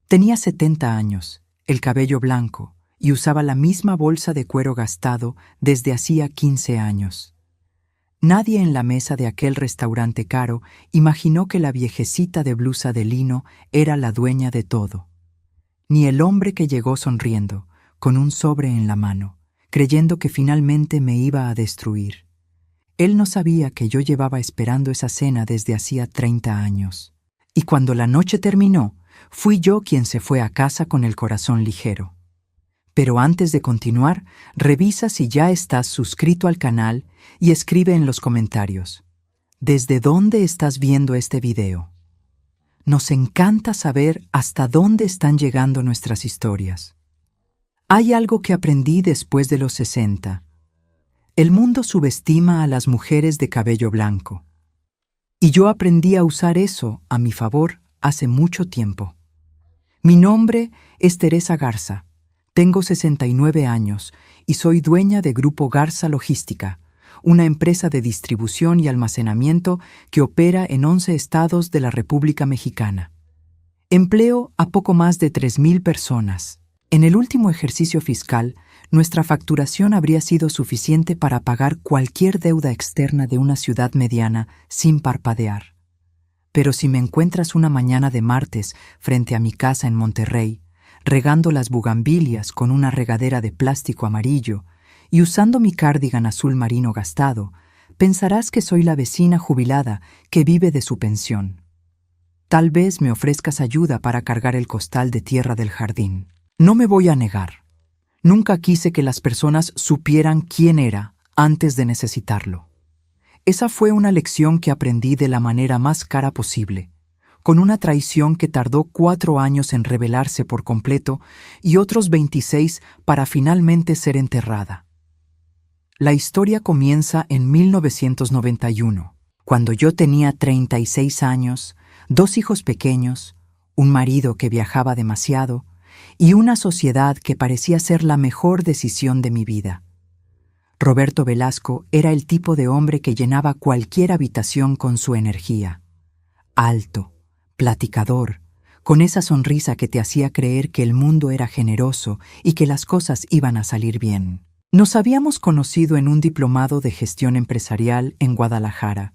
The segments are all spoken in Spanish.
Tenía 70 años, el cabello blanco, y usaba la misma bolsa de cuero gastado desde hacía 15 años. Nadie en la mesa de aquel restaurante caro imaginó que la viejecita de blusa de lino era la dueña de todo. Ni el hombre que llegó sonriendo, con un sobre en la mano, creyendo que finalmente me iba a destruir. Él no sabía que yo llevaba esperando esa cena desde hacía 30 años. Y cuando la noche terminó, fui yo quien se fue a casa con el corazón ligero. Pero antes de continuar, revisa si ya estás suscrito al canal y escribe en los comentarios: ¿desde dónde estás viendo este video? Nos encanta saber hasta dónde están llegando nuestras historias. Hay algo que aprendí después de los 60. El mundo subestima a las mujeres de cabello blanco. Y yo aprendí a usar eso a mi favor hace mucho tiempo. Mi nombre es Teresa Garza. Tengo 69 años y soy dueña de Grupo Garza Logística, una empresa de distribución y almacenamiento que opera en 11 estados de la República Mexicana. Empleo a poco más de 3,000 personas. En el último ejercicio fiscal, nuestra facturación habría sido suficiente para pagar cualquier deuda externa de una ciudad mediana sin parpadear. Pero si me encuentras una mañana de martes frente a mi casa en Monterrey, regando las bugambilias con una regadera de plástico amarillo y usando mi cardigan azul marino gastado, pensarás que soy la vecina jubilada que vive de su pensión. Tal vez me ofrezcas ayuda para cargar el costal de tierra del jardín. No me voy a negar. Nunca quise que las personas supieran quién era antes de necesitarlo. Esa fue una lección que aprendí de la manera más cara posible, con una traición que tardó 4 años en revelarse por completo y otros 26 para finalmente ser enterrada. La historia comienza en 1991, cuando yo tenía 36 años, 2 hijos pequeños, un marido que viajaba demasiado y una sociedad que parecía ser la mejor decisión de mi vida. Roberto Velasco era el tipo de hombre que llenaba cualquier habitación con su energía. Alto, platicador, con esa sonrisa que te hacía creer que el mundo era generoso y que las cosas iban a salir bien. Nos habíamos conocido en un diplomado de gestión empresarial en Guadalajara,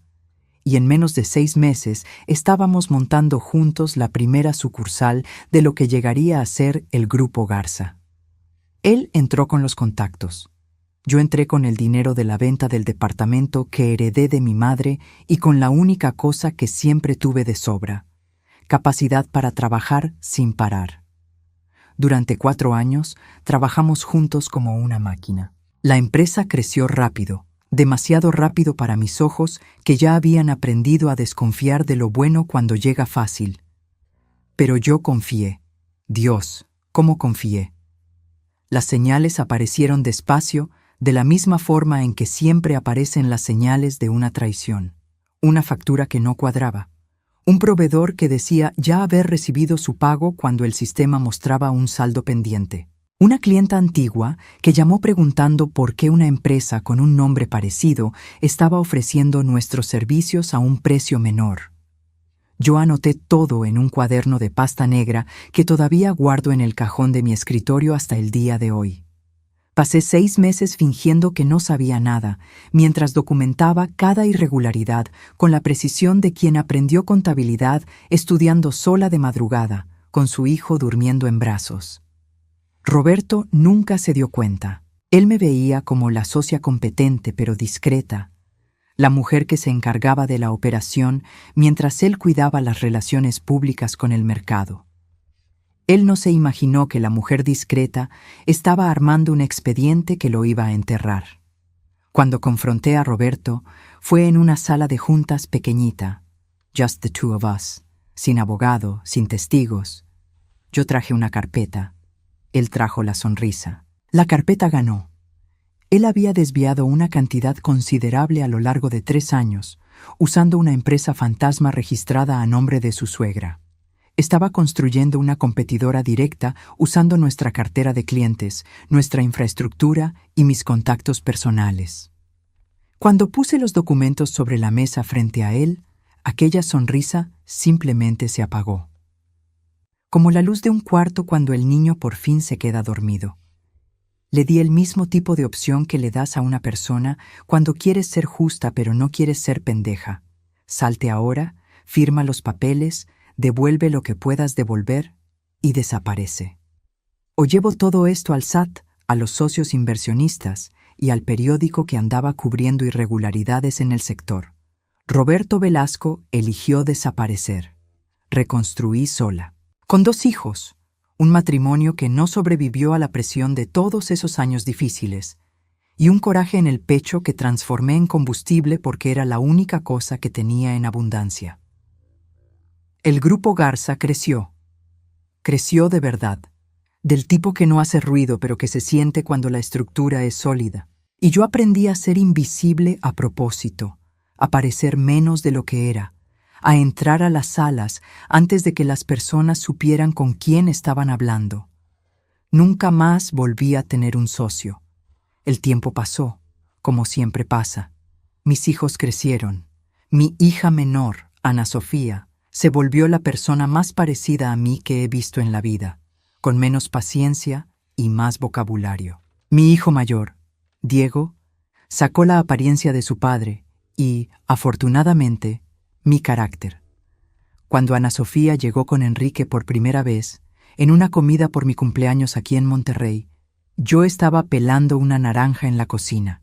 y en menos de 6 meses estábamos montando juntos la primera sucursal de lo que llegaría a ser el Grupo Garza. Él entró con los contactos. Yo entré con el dinero de la venta del departamento que heredé de mi madre y con la única cosa que siempre tuve de sobra: capacidad para trabajar sin parar. Durante 4 años trabajamos juntos como una máquina. La empresa creció rápido, demasiado rápido para mis ojos que ya habían aprendido a desconfiar de lo bueno cuando llega fácil. Pero yo confié. Dios, ¿cómo confié? Las señales aparecieron despacio, de la misma forma en que siempre aparecen las señales de una traición. Una factura que no cuadraba. Un proveedor que decía ya haber recibido su pago cuando el sistema mostraba un saldo pendiente. Una clienta antigua que llamó preguntando por qué una empresa con un nombre parecido estaba ofreciendo nuestros servicios a un precio menor. Yo anoté todo en un cuaderno de pasta negra que todavía guardo en el cajón de mi escritorio hasta el día de hoy. Pasé 6 meses fingiendo que no sabía nada, mientras documentaba cada irregularidad con la precisión de quien aprendió contabilidad estudiando sola de madrugada, con su hijo durmiendo en brazos. Roberto nunca se dio cuenta. Él me veía como la socia competente pero discreta, la mujer que se encargaba de la operación mientras él cuidaba las relaciones públicas con el mercado. Él no se imaginó que la mujer discreta estaba armando un expediente que lo iba a enterrar. Cuando confronté a Roberto, fue en una sala de juntas pequeñita, just the two of us, sin abogado, sin testigos. Yo traje una carpeta. Él trajo la sonrisa. La carpeta ganó. Él había desviado una cantidad considerable a lo largo de 3 años, usando una empresa fantasma registrada a nombre de su suegra. Estaba construyendo una competidora directa usando nuestra cartera de clientes, nuestra infraestructura y mis contactos personales. Cuando puse los documentos sobre la mesa frente a él, aquella sonrisa simplemente se apagó. como la luz de un cuarto cuando el niño por fin se queda dormido. Le di el mismo tipo de opción que le das a una persona cuando quieres ser justa pero no quieres ser pendeja. Salte ahora, firma los papeles, devuelve lo que puedas devolver y desaparece. O llevo todo esto al SAT, a los socios inversionistas y al periódico que andaba cubriendo irregularidades en el sector. Roberto Velasco eligió desaparecer. Reconstruí sola. Con 2 hijos, un matrimonio que no sobrevivió a la presión de todos esos años difíciles, y un coraje en el pecho que transformé en combustible porque era la única cosa que tenía en abundancia. El grupo Garza creció. Creció de verdad. Del tipo que no hace ruido pero que se siente cuando la estructura es sólida. Y yo aprendí a ser invisible a propósito, a parecer menos de lo que era, a entrar a las salas antes de que las personas supieran con quién estaban hablando. Nunca más volví a tener un socio. El tiempo pasó, como siempre pasa. Mis hijos crecieron. Mi hija menor, Ana Sofía, se volvió la persona más parecida a mí que he visto en la vida, con menos paciencia y más vocabulario. Mi hijo mayor, Diego, sacó la apariencia de su padre y, afortunadamente, mi carácter. Cuando Ana Sofía llegó con Enrique por primera vez, en una comida por mi cumpleaños aquí en Monterrey, yo estaba pelando una naranja en la cocina.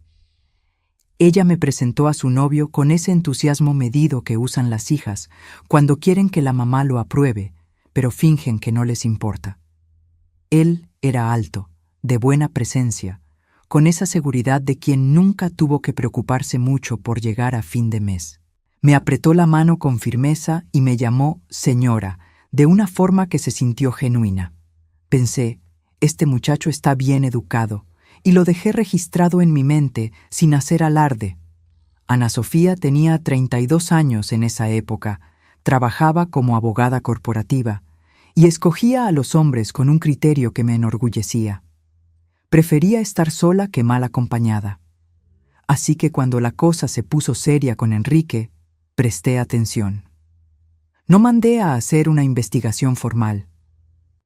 Ella me presentó a su novio con ese entusiasmo medido que usan las hijas cuando quieren que la mamá lo apruebe, pero fingen que no les importa. Él era alto, de buena presencia, con esa seguridad de quien nunca tuvo que preocuparse mucho por llegar a fin de mes. Me apretó la mano con firmeza y me llamó señora, de una forma que se sintió genuina. Pensé, este muchacho está bien educado, y lo dejé registrado en mi mente sin hacer alarde. Ana Sofía tenía 32 años en esa época, trabajaba como abogada corporativa, y escogía a los hombres con un criterio que me enorgullecía. Prefería estar sola que mal acompañada. Así que cuando la cosa se puso seria con Enrique, presté atención. No mandé a hacer una investigación formal.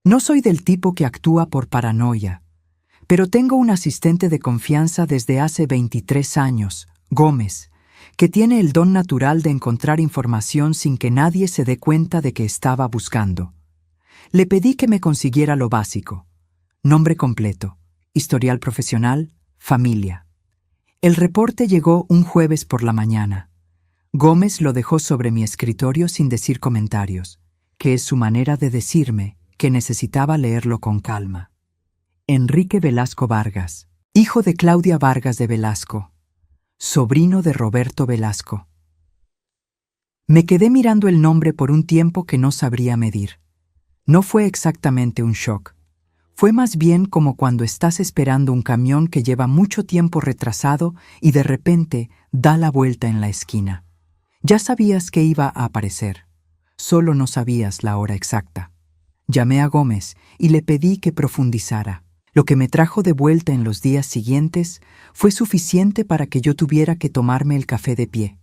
No soy del tipo que actúa por paranoia, pero tengo un asistente de confianza desde hace 23 años, Gómez, que tiene el don natural de encontrar información sin que nadie se dé cuenta de que estaba buscando. Le pedí que me consiguiera lo básico: nombre completo, historial profesional, familia. El reporte llegó un jueves por la mañana. Gómez lo dejó sobre mi escritorio sin decir comentarios, que es su manera de decirme que necesitaba leerlo con calma. Enrique Velasco Vargas, hijo de Claudia Vargas de Velasco, sobrino de Roberto Velasco. Me quedé mirando el nombre por un tiempo que no sabría medir. No fue exactamente un shock. Fue más bien como cuando estás esperando un camión que lleva mucho tiempo retrasado y de repente da la vuelta en la esquina. Ya sabías que iba a aparecer, solo no sabías la hora exacta. Llamé a Gómez y le pedí que profundizara. Lo que me trajo de vuelta en los días siguientes fue suficiente para que yo tuviera que tomarme el café de pie,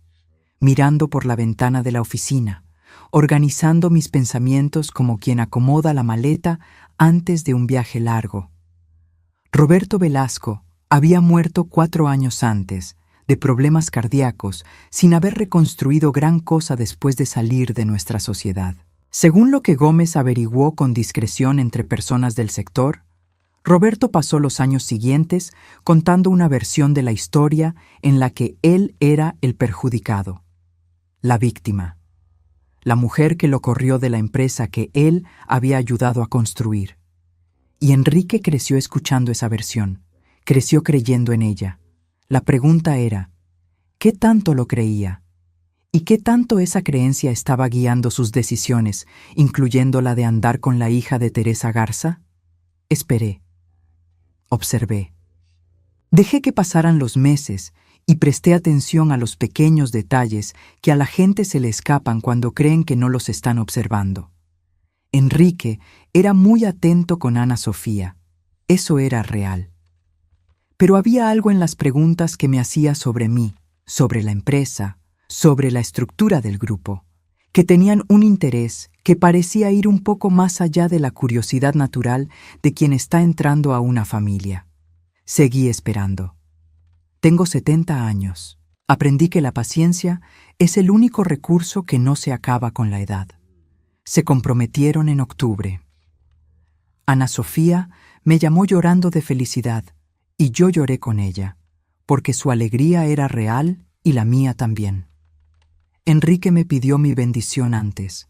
mirando por la ventana de la oficina, organizando mis pensamientos como quien acomoda la maleta antes de un viaje largo. Roberto Velasco había muerto 4 años antes, de problemas cardíacos, sin haber reconstruido gran cosa después de salir de nuestra sociedad. Según lo que Gómez averiguó con discreción entre personas del sector, Roberto pasó los años siguientes contando una versión de la historia en la que él era el perjudicado, la víctima, la mujer que lo corrió de la empresa que él había ayudado a construir. Y Enrique creció escuchando esa versión, creció creyendo en ella. La pregunta era, ¿qué tanto lo creía? ¿Y qué tanto esa creencia estaba guiando sus decisiones, incluyendo la de andar con la hija de Teresa Garza? Esperé. Observé. Dejé que pasaran los meses y presté atención a los pequeños detalles que a la gente se le escapan cuando creen que no los están observando. Enrique era muy atento con Ana Sofía. Eso era real. Pero había algo en las preguntas que me hacía sobre mí, sobre la empresa, sobre la estructura del grupo, que tenían un interés que parecía ir un poco más allá de la curiosidad natural de quien está entrando a una familia. Seguí esperando. Tengo 70 años. Aprendí que la paciencia es el único recurso que no se acaba con la edad. Se comprometieron en octubre. Ana Sofía me llamó llorando de felicidad, y yo lloré con ella, porque su alegría era real y la mía también. Enrique me pidió mi bendición antes,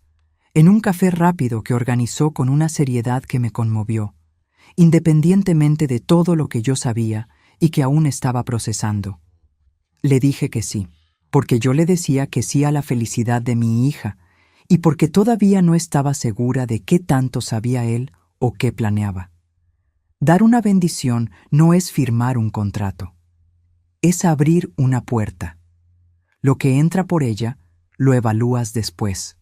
en un café rápido que organizó con una seriedad que me conmovió, independientemente de todo lo que yo sabía y que aún estaba procesando. Le dije que sí, porque yo le decía que sí a la felicidad de mi hija, y porque todavía no estaba segura de qué tanto sabía él o qué planeaba. Dar una bendición no es firmar un contrato, es abrir una puerta. Lo que entra por ella, lo evalúas después.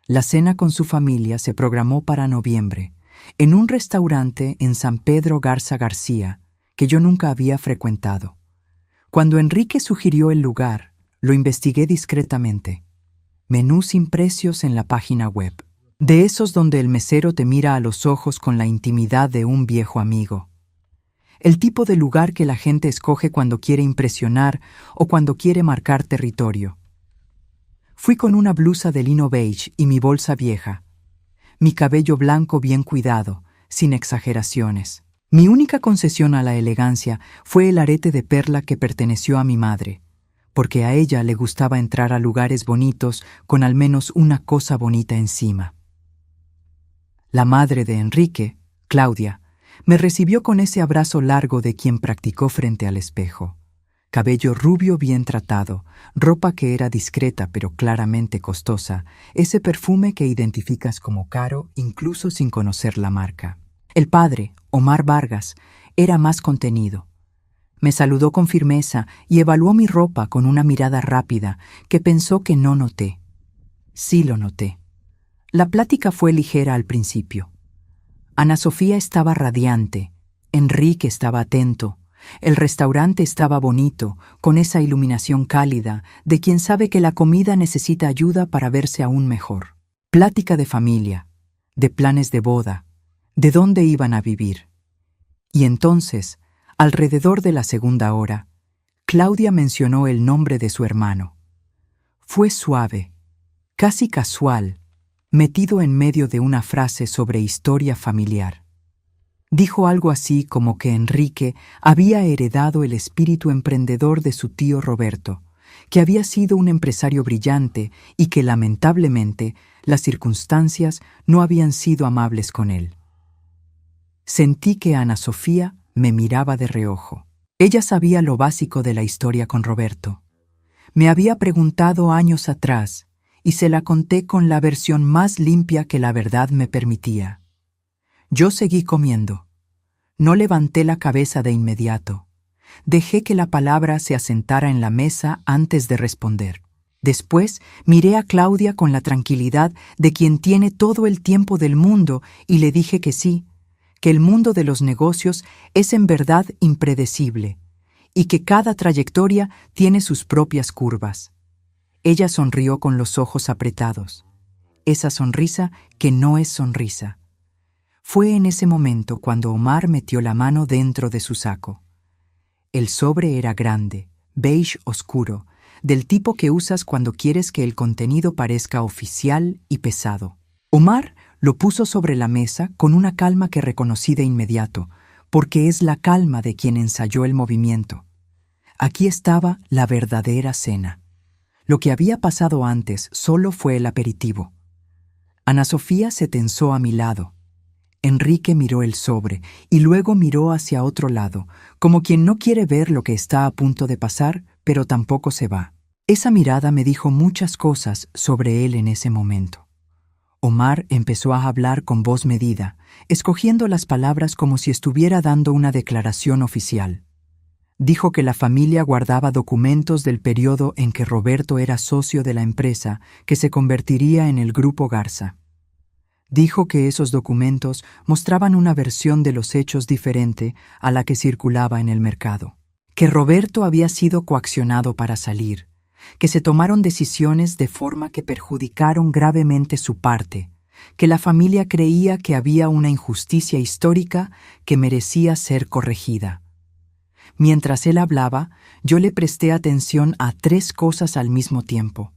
La cena con su familia se programó para noviembre, en un restaurante en San Pedro Garza García, que yo nunca había frecuentado. Cuando Enrique sugirió el lugar, lo investigué discretamente. Menú sin precios en la página web. De esos donde el mesero te mira a los ojos con la intimidad de un viejo amigo. El tipo de lugar que la gente escoge cuando quiere impresionar o cuando quiere marcar territorio. Fui con una blusa de lino beige y mi bolsa vieja. Mi cabello blanco bien cuidado, sin exageraciones. Mi única concesión a la elegancia fue el arete de perla que perteneció a mi madre, porque a ella le gustaba entrar a lugares bonitos con al menos una cosa bonita encima. La madre de Enrique, Claudia, me recibió con ese abrazo largo de quien practicó frente al espejo. Cabello rubio bien tratado, ropa que era discreta pero claramente costosa, ese perfume que identificas como caro incluso sin conocer la marca. El padre, Omar Vargas, era más contenido. Me saludó con firmeza y evaluó mi ropa con una mirada rápida que pensó que no noté. Sí lo noté. La plática fue ligera al principio. Ana Sofía estaba radiante, Enrique estaba atento, el restaurante estaba bonito, con esa iluminación cálida de quien sabe que la comida necesita ayuda para verse aún mejor. Plática de familia, de planes de boda, de dónde iban a vivir. Y entonces, alrededor de la segunda hora, Claudia mencionó el nombre de su hermano. Fue suave, casi casual, metido en medio de una frase sobre historia familiar. Dijo algo así como que Enrique había heredado el espíritu emprendedor de su tío Roberto, que había sido un empresario brillante y que lamentablemente las circunstancias no habían sido amables con él. Sentí que Ana Sofía me miraba de reojo. Ella sabía lo básico de la historia con Roberto. Me había preguntado años atrás y se la conté con la versión más limpia que la verdad me permitía. Yo seguí comiendo. No levanté la cabeza de inmediato. Dejé que la palabra se asentara en la mesa antes de responder. Después miré a Claudia con la tranquilidad de quien tiene todo el tiempo del mundo y le dije que sí, que el mundo de los negocios es en verdad impredecible y que cada trayectoria tiene sus propias curvas. Ella sonrió con los ojos apretados. Esa sonrisa que no es sonrisa. Fue en ese momento cuando Omar metió la mano dentro de su saco. El sobre era grande, beige oscuro, del tipo que usas cuando quieres que el contenido parezca oficial y pesado. Omar lo puso sobre la mesa con una calma que reconocí de inmediato, porque es la calma de quien ensayó el movimiento. Aquí estaba la verdadera cena. Lo que había pasado antes solo fue el aperitivo. Ana Sofía se tensó a mi lado. Enrique miró el sobre y luego miró hacia otro lado, como quien no quiere ver lo que está a punto de pasar, pero tampoco se va. Esa mirada me dijo muchas cosas sobre él en ese momento. Omar empezó a hablar con voz medida, escogiendo las palabras como si estuviera dando una declaración oficial. Dijo que la familia guardaba documentos del periodo en que Roberto era socio de la empresa que se convertiría en el Grupo Garza. Dijo que esos documentos mostraban una versión de los hechos diferente a la que circulaba en el mercado. Que Roberto había sido coaccionado para salir, que se tomaron decisiones de forma que perjudicaron gravemente su parte, que la familia creía que había una injusticia histórica que merecía ser corregida. Mientras él hablaba, yo le presté atención a 3 cosas al mismo tiempo.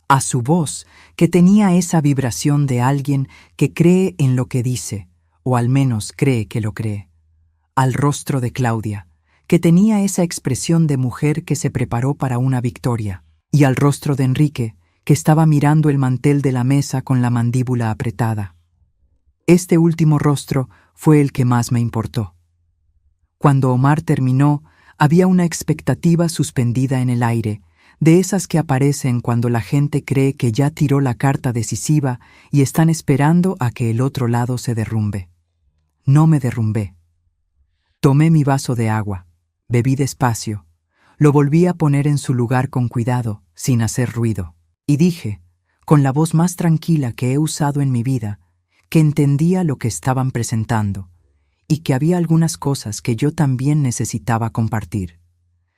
A su voz, que tenía esa vibración de alguien que cree en lo que dice, o al menos cree que lo cree. Al rostro de Claudia, que tenía esa expresión de mujer que se preparó para una victoria, y al rostro de Enrique, que estaba mirando el mantel de la mesa con la mandíbula apretada. Este último rostro fue el que más me importó. Cuando Omar terminó, había una expectativa suspendida en el aire, de esas que aparecen cuando la gente cree que ya tiró la carta decisiva y están esperando a que el otro lado se derrumbe. No me derrumbé. Tomé mi vaso de agua, bebí despacio, lo volví a poner en su lugar con cuidado, sin hacer ruido, y dije, con la voz más tranquila que he usado en mi vida, que entendía lo que estaban presentando, y que había algunas cosas que yo también necesitaba compartir.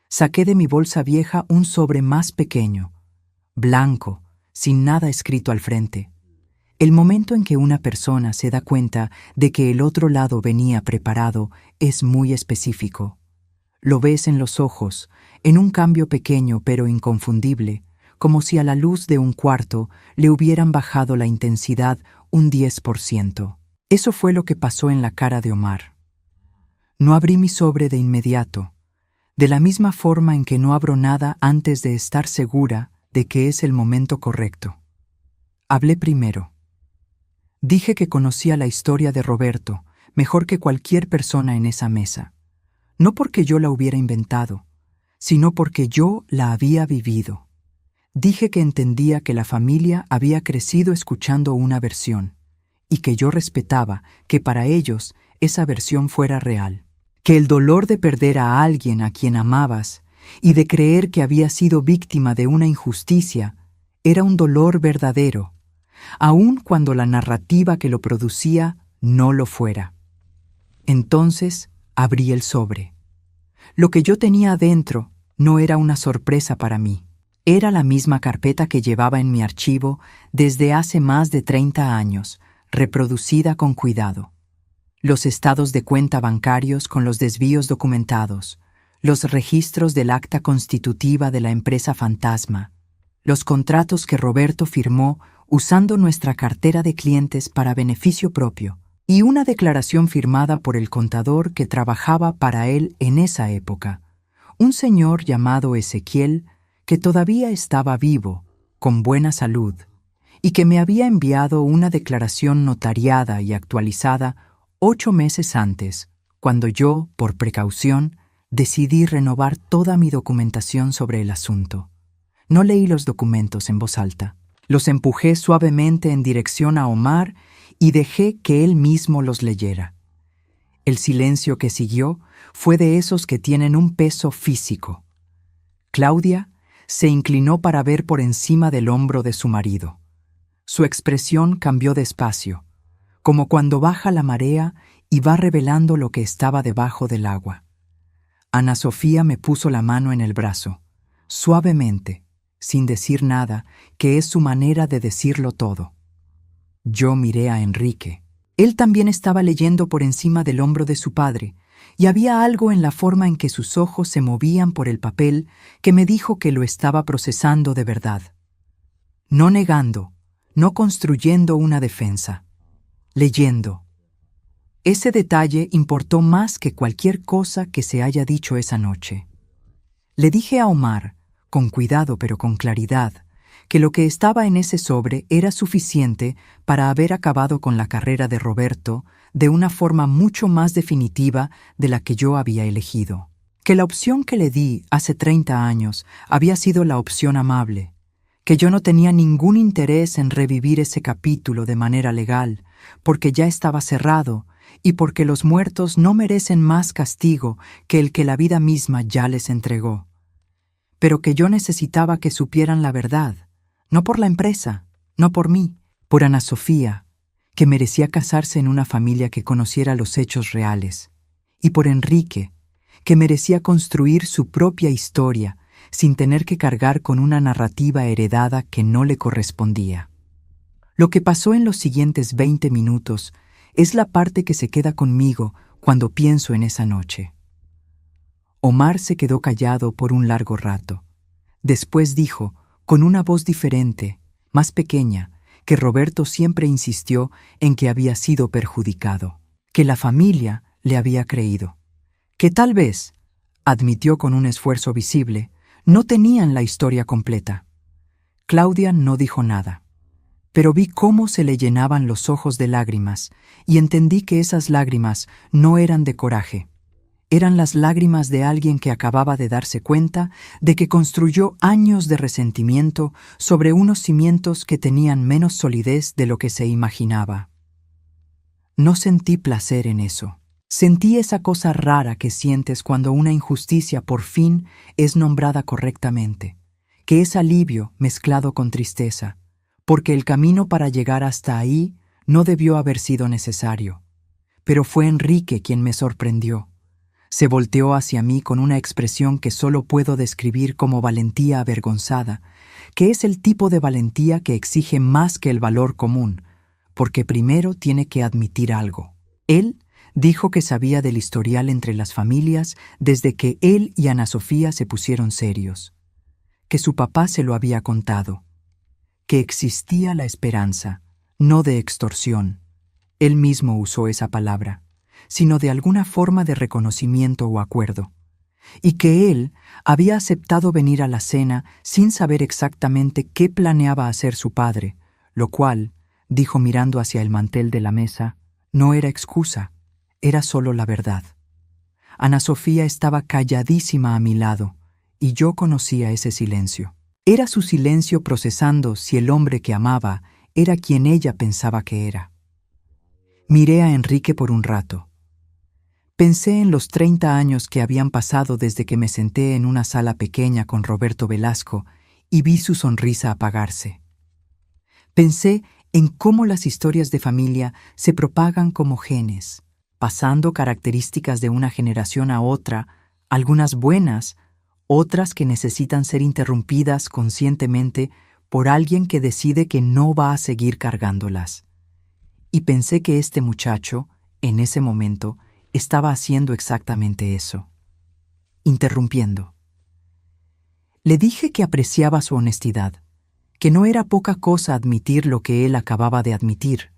Saqué de mi bolsa vieja un sobre más pequeño, blanco, sin nada escrito al frente. El momento en que una persona se da cuenta de que el otro lado venía preparado es muy específico. Lo ves en los ojos, en un cambio pequeño pero inconfundible, como si a la luz de un cuarto le hubieran bajado la intensidad un 10%. Eso fue lo que pasó en la cara de Omar. No abrí mi sobre de inmediato, de la misma forma en que no abro nada antes de estar segura de que es el momento correcto. Hablé primero. Dije que conocía la historia de Roberto mejor que cualquier persona en esa mesa, no porque yo la hubiera inventado, sino porque yo la había vivido. Dije que entendía que la familia había crecido escuchando una versión, y que yo respetaba que para ellos esa versión fuera real, que el dolor de perder a alguien a quien amabas y de creer que había sido víctima de una injusticia era un dolor verdadero, aun cuando la narrativa que lo producía no lo fuera. Entonces abrí el sobre. Lo que yo tenía adentro no era una sorpresa para mí. Era la misma carpeta que llevaba en mi archivo desde hace más de 30 años, reproducida con cuidado. Los estados de cuenta bancarios con los desvíos documentados, los registros del acta constitutiva de la empresa fantasma, los contratos que Roberto firmó usando nuestra cartera de clientes para beneficio propio, y una declaración firmada por el contador que trabajaba para él en esa época, un señor llamado Ezequiel que todavía estaba vivo, con buena salud, y que me había enviado una declaración notariada y actualizada 8 meses antes, cuando yo, por precaución, decidí renovar toda mi documentación sobre el asunto. No leí los documentos en voz alta. Los empujé suavemente en dirección a Omar y dejé que él mismo los leyera. El silencio que siguió fue de esos que tienen un peso físico. Claudia se inclinó para ver por encima del hombro de su marido. Su expresión cambió despacio, como cuando baja la marea y va revelando lo que estaba debajo del agua. Ana Sofía me puso la mano en el brazo, suavemente, sin decir nada, que es su manera de decirlo todo. Yo miré a Enrique. Él también estaba leyendo por encima del hombro de su padre, y había algo en la forma en que sus ojos se movían por el papel que me dijo que lo estaba procesando de verdad. No negando, no construyendo una defensa, leyendo. Ese detalle importó más que cualquier cosa que se haya dicho esa noche. Le dije a Omar, con cuidado pero con claridad, que lo que estaba en ese sobre era suficiente para haber acabado con la carrera de Roberto de una forma mucho más definitiva de la que yo había elegido. Que la opción que le di hace 30 años había sido la opción amable, que yo no tenía ningún interés en revivir ese capítulo de manera legal, porque ya estaba cerrado y porque los muertos no merecen más castigo que el que la vida misma ya les entregó. Pero que yo necesitaba que supieran la verdad, no por la empresa, no por mí, por Ana Sofía, que merecía casarse en una familia que conociera los hechos reales, y por Enrique, que merecía construir su propia historia sin tener que cargar con una narrativa heredada que no le correspondía. Lo que pasó en los siguientes 20 minutos es la parte que se queda conmigo cuando pienso en esa noche. Omar se quedó callado por un largo rato. Después dijo, con una voz diferente, más pequeña, que Roberto siempre insistió en que había sido perjudicado, que la familia le había creído, que tal vez, admitió con un esfuerzo visible, no tenían la historia completa. Claudia no dijo nada, pero vi cómo se le llenaban los ojos de lágrimas y entendí que esas lágrimas no eran de coraje. Eran las lágrimas de alguien que acababa de darse cuenta de que construyó años de resentimiento sobre unos cimientos que tenían menos solidez de lo que se imaginaba. No sentí placer en eso. Sentí esa cosa rara que sientes cuando una injusticia por fin es nombrada correctamente, que es alivio mezclado con tristeza, porque el camino para llegar hasta ahí no debió haber sido necesario. Pero fue Enrique quien me sorprendió. Se volteó hacia mí con una expresión que solo puedo describir como valentía avergonzada, que es el tipo de valentía que exige más que el valor común, porque primero tiene que admitir algo. Él dijo que sabía del historial entre las familias desde que él y Ana Sofía se pusieron serios, que su papá se lo había contado, que existía la esperanza, no de extorsión. Él mismo usó esa palabra, sino de alguna forma de reconocimiento o acuerdo, y que él había aceptado venir a la cena sin saber exactamente qué planeaba hacer su padre, lo cual, dijo mirando hacia el mantel de la mesa, no era excusa, era solo la verdad. Ana Sofía estaba calladísima a mi lado, y yo conocía ese silencio. Era su silencio procesando si el hombre que amaba era quien ella pensaba que era. Miré a Enrique por un rato. Pensé en los 30 años que habían pasado desde que me senté en una sala pequeña con Roberto Velasco y vi su sonrisa apagarse. Pensé en cómo las historias de familia se propagan como genes, pasando características de una generación a otra, algunas buenas, otras que necesitan ser interrumpidas conscientemente por alguien que decide que no va a seguir cargándolas. Y pensé que este muchacho, en ese momento, estaba haciendo exactamente eso, interrumpiendo. Le dije que apreciaba su honestidad, que no era poca cosa admitir lo que él acababa de admitir,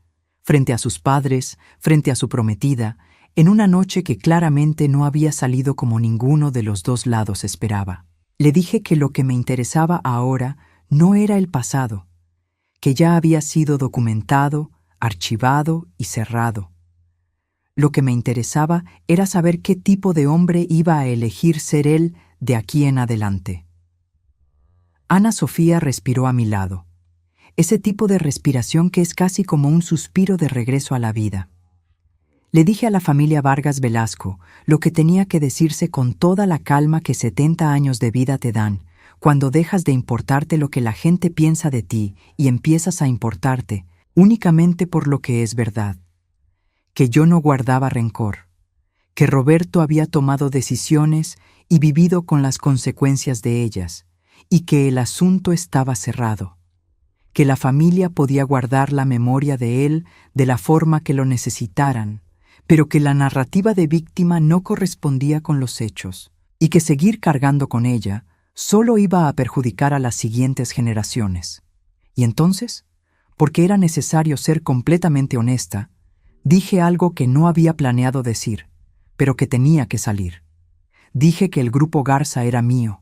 frente a sus padres, frente a su prometida, en una noche que claramente no había salido como ninguno de los dos lados esperaba. Le dije que lo que me interesaba ahora no era el pasado, que ya había sido documentado, archivado y cerrado. Lo que me interesaba era saber qué tipo de hombre iba a elegir ser él de aquí en adelante. Ana Sofía respiró a mi lado, ese tipo de respiración que es casi como un suspiro de regreso a la vida. Le dije a la familia Vargas Velasco lo que tenía que decirse con toda la calma que 70 años de vida te dan, cuando dejas de importarte lo que la gente piensa de ti y empiezas a importarte únicamente por lo que es verdad. Que yo no guardaba rencor, que Roberto había tomado decisiones y vivido con las consecuencias de ellas, y que el asunto estaba cerrado, que la familia podía guardar la memoria de él de la forma que lo necesitaran, pero que la narrativa de víctima no correspondía con los hechos, y que seguir cargando con ella solo iba a perjudicar a las siguientes generaciones. Y entonces, porque era necesario ser completamente honesta, dije algo que no había planeado decir, pero que tenía que salir. Dije que el Grupo Garza era mío,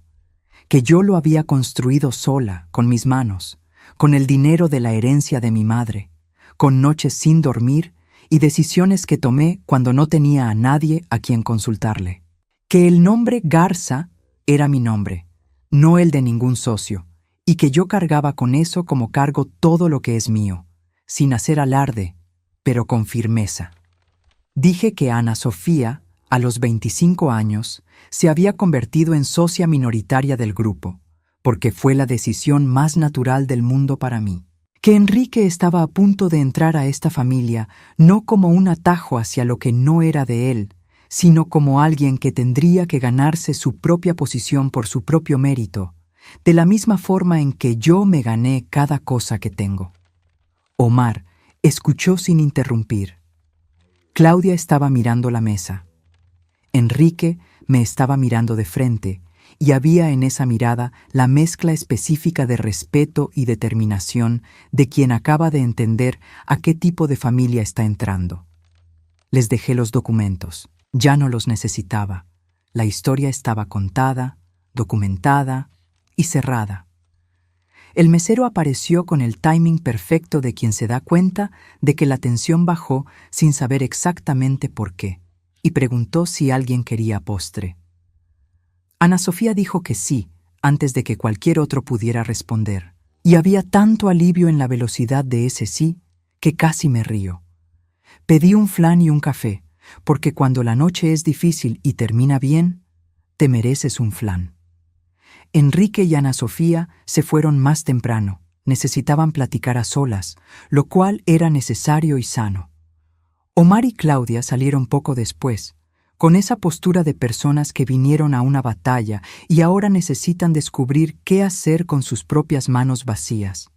que yo lo había construido sola, con mis manos, con el dinero de la herencia de mi madre, con noches sin dormir y decisiones que tomé cuando no tenía a nadie a quien consultarle. Que el nombre Garza era mi nombre, no el de ningún socio, y que yo cargaba con eso como cargo todo lo que es mío, sin hacer alarde, pero con firmeza. Dije que Ana Sofía, a los 25 años, se había convertido en socia minoritaria del grupo, porque fue la decisión más natural del mundo para mí. Que Enrique estaba a punto de entrar a esta familia no como un atajo hacia lo que no era de él, sino como alguien que tendría que ganarse su propia posición por su propio mérito, de la misma forma en que yo me gané cada cosa que tengo. Omar escuchó sin interrumpir. Claudia estaba mirando la mesa. Enrique me estaba mirando de frente, y había en esa mirada la mezcla específica de respeto y determinación de quien acaba de entender a qué tipo de familia está entrando. Les dejé los documentos. Ya no los necesitaba. La historia estaba contada, documentada y cerrada. El mesero apareció con el timing perfecto de quien se da cuenta de que la tensión bajó sin saber exactamente por qué, y preguntó si alguien quería postre. Ana Sofía dijo que sí, antes de que cualquier otro pudiera responder, y había tanto alivio en la velocidad de ese sí que casi me río. Pedí un flan y un café, porque cuando la noche es difícil y termina bien, te mereces un flan. Enrique y Ana Sofía se fueron más temprano. Necesitaban platicar a solas, lo cual era necesario y sano. Omar y Claudia salieron poco después, con esa postura de personas que vinieron a una batalla y ahora necesitan descubrir qué hacer con sus propias manos vacías.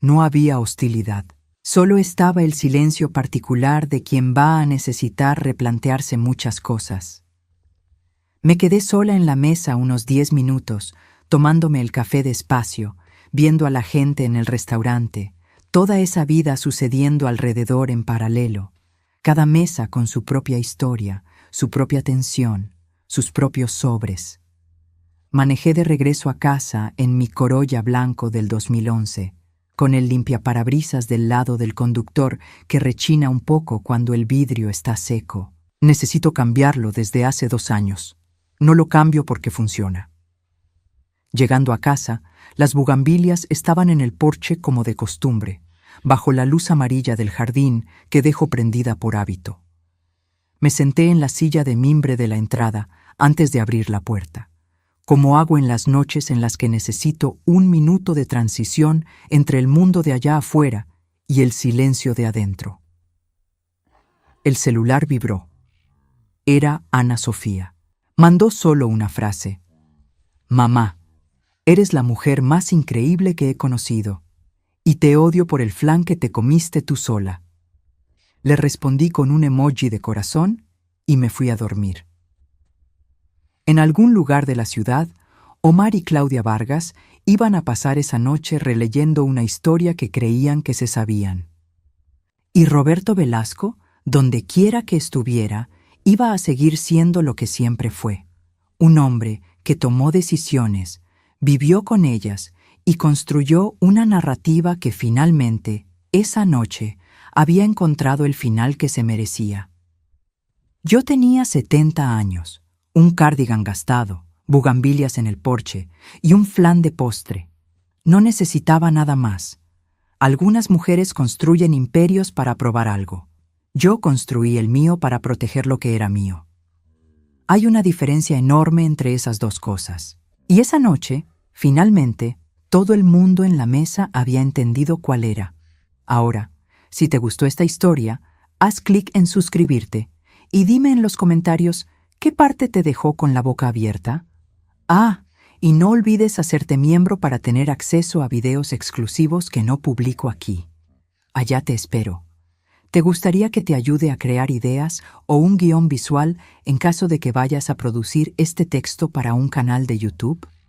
No había hostilidad. Solo estaba el silencio particular de quien va a necesitar replantearse muchas cosas. Me quedé sola en la mesa unos 10 minutos, tomándome el café despacio, viendo a la gente en el restaurante, toda esa vida sucediendo alrededor en paralelo, cada mesa con su propia historia, su propia tensión, sus propios sobres. Manejé de regreso a casa en mi Corolla blanco del 2011, con el limpiaparabrisas del lado del conductor que rechina un poco cuando el vidrio está seco. Necesito cambiarlo desde hace 2 años. No lo cambio porque funciona. Llegando a casa, las bugambilias estaban en el porche como de costumbre, bajo la luz amarilla del jardín que dejo prendida por hábito. Me senté en la silla de mimbre de la entrada antes de abrir la puerta, como hago en las noches en las que necesito un minuto de transición entre el mundo de allá afuera y el silencio de adentro. El celular vibró. Era Ana Sofía. Mandó solo una frase. Mamá, eres la mujer más increíble que he conocido, y te odio por el flan que te comiste tú sola. Le respondí con un emoji de corazón y me fui a dormir. En algún lugar de la ciudad, Omar y Claudia Vargas iban a pasar esa noche releyendo una historia que creían que se sabían. Y Roberto Velasco, donde quiera que estuviera, iba a seguir siendo lo que siempre fue, un hombre que tomó decisiones, vivió con ellas y construyó una narrativa que finalmente, esa noche, había encontrado el final que se merecía. Yo tenía 70 años, un cardigan gastado, bugambilias en el porche y un flan de postre. No necesitaba nada más. Algunas mujeres construyen imperios para probar algo. Yo construí el mío para proteger lo que era mío. Hay una diferencia enorme entre esas dos cosas. Y esa noche, finalmente, todo el mundo en la mesa había entendido cuál era. Ahora, si te gustó esta historia, haz clic en suscribirte y dime en los comentarios qué parte te dejó con la boca abierta. Y no olvides hacerte miembro para tener acceso a videos exclusivos que no publico aquí. Allá te espero. ¿Te gustaría que te ayude a crear ideas o un guión visual en caso de que vayas a producir este texto para un canal de YouTube?